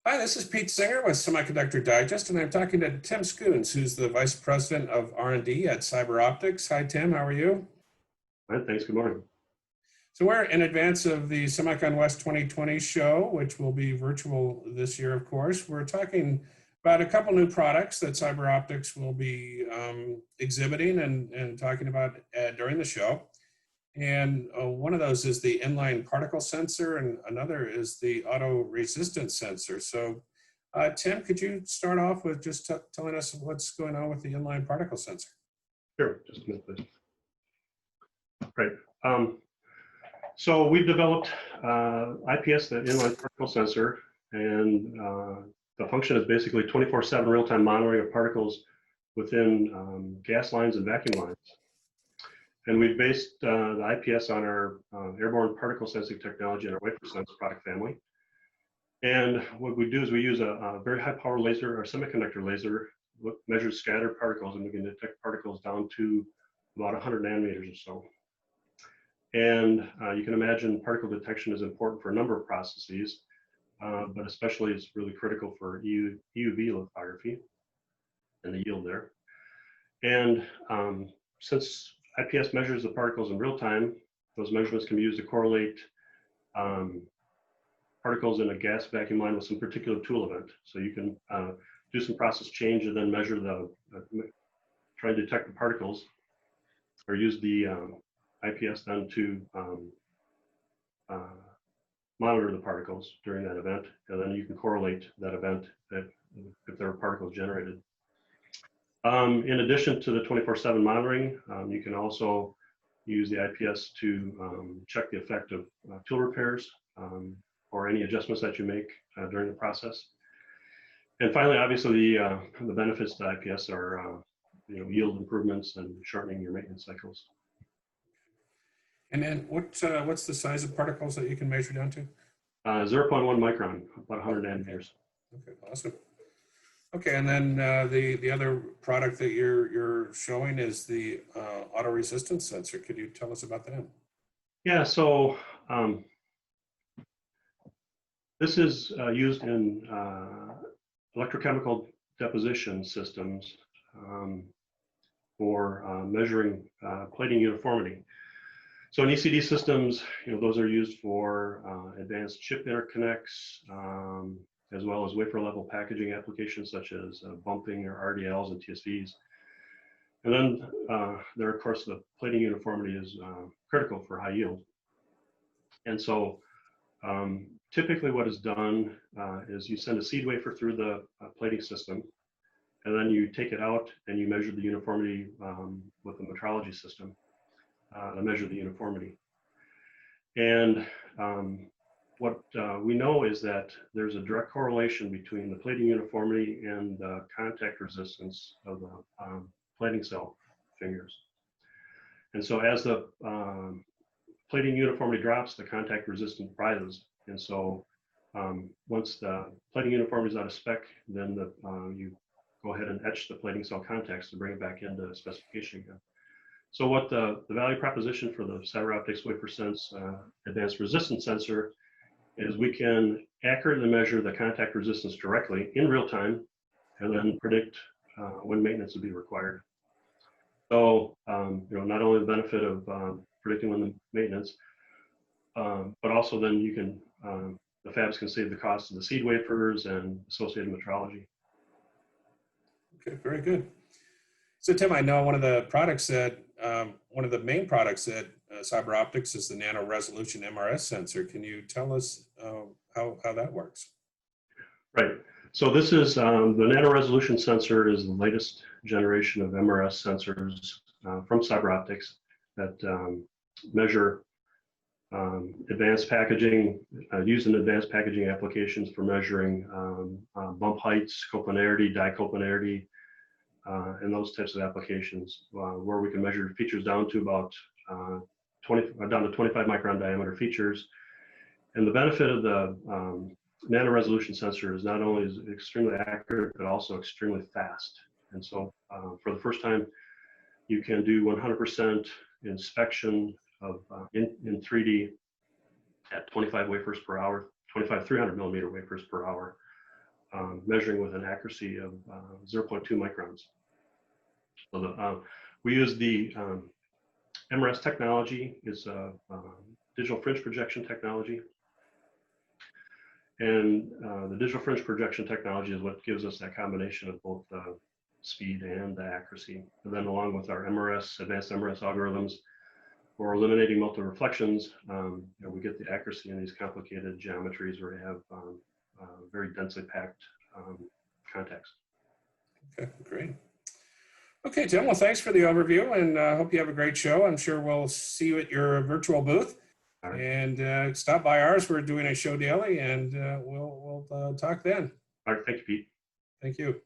Hi, this is Pete Singer with Semiconductor Digest, and I'm talking to Tim Schoons, who's the Vice President of R&D at CyberOptics. Hi, Tim. How are you? All right, thanks. Good morning. So we're in advance of the Semicon West 2020 show, which will be virtual this year, of course. We're talking about a couple new products that CyberOptics will be exhibiting and talking about during the show. And one of those is the inline particle sensor, and another is the auto resistance sensor. So, Tim, could you start off with just telling us what's going on with the inline particle sensor? Sure, just a minute, please. Right. So we've developed IPS, the inline particle sensor, and the function is basically 24/7 real-time monitoring of particles within gas lines and vacuum lines. And we've based the IPS on our airborne particle sensing technology in our WaferSense product family. And what we do is we use a very high power laser, or semiconductor laser, that measures scattered particles, and we can detect particles down to about 100 nanometers or so. And you can imagine particle detection is important for a number of processes, but especially it's really critical for EUV lithography and the yield there. And since IPS measures the particles in real time, those measurements can be used to correlate particles in a gas vacuum line with some particular tool event. So you can do some process change and then measure try to detect the particles, or use the IPS then to monitor the particles during that event, and then you can correlate that event if there are particles generated. In addition to the 24/7 monitoring, you can also use the IPS to check the effect of tool repairs or any adjustments that you make during the process. And finally, obviously, the benefits to IPS are yield improvements and shortening your maintenance cycles. And then what's the size of particles that you can measure down to? 0.1 micron, about 100 nanometers. Okay, awesome. Okay, and then the other product that you're showing is the auto resistance sensor. Could you tell us about that? Yeah, so this is used in electrochemical deposition systems for measuring plating uniformity. So in ECD systems, those are used for advanced chip interconnects, as well as wafer level packaging applications such as bumping or RDLs and TSVs. And then there, of course, the plating uniformity is critical for high yield. And so typically what is done is you send a seed wafer through the plating system, and then you take it out and you measure the uniformity with the metrology system to measure the uniformity. And what we know is that there's a direct correlation between the plating uniformity and the contact resistance of the plating cell fingers. And so as the plating uniformity drops, the contact resistance rises. And so once the plating uniformity is out of spec, then you go ahead and etch the plating cell contacts to bring it back into specification again. So what the value proposition for the CyberOptics WaferSense advanced resistance sensor is, we can accurately measure the contact resistance directly in real time, and then predict when maintenance will be required. So not only the benefit of predicting when the maintenance, but also then you can the fabs can save the cost of the seed wafers and associated metrology. Okay, very good. So Tim, I know one of the main products at CyberOptics is the nano resolution MRS sensor. Can you tell us how that works? Right. So this is the nano resolution sensor is the latest generation of MRS sensors from CyberOptics that measure advanced packaging, used in advanced packaging applications for measuring bump heights, coplanarity, die coplanarity, and those types of applications, where we can measure features down to about 25 micron diameter features. And the benefit of the nano resolution sensor is not only is it extremely accurate, but also extremely fast. And so for the first time, you can do 100% inspection of in 3D at 25 wafers per hour, 25 300 millimeter wafers per hour. measuring with an accuracy of 0.2 microns. So we use the MRS technology, is digital fringe projection technology. And the digital fringe projection technology is what gives us that combination of both the speed and the accuracy. And then along with our MRS, advanced MRS algorithms for eliminating multiple reflections, we get the accuracy in these complicated geometries where you have very densely packed contacts. Okay, great. Okay, Tim, well, thanks for the overview, and I hope you have a great show. I'm sure we'll see you at your virtual booth. All right. And stop by ours. We're doing a show daily, and we'll talk then. All right, thank you, Pete. Thank you.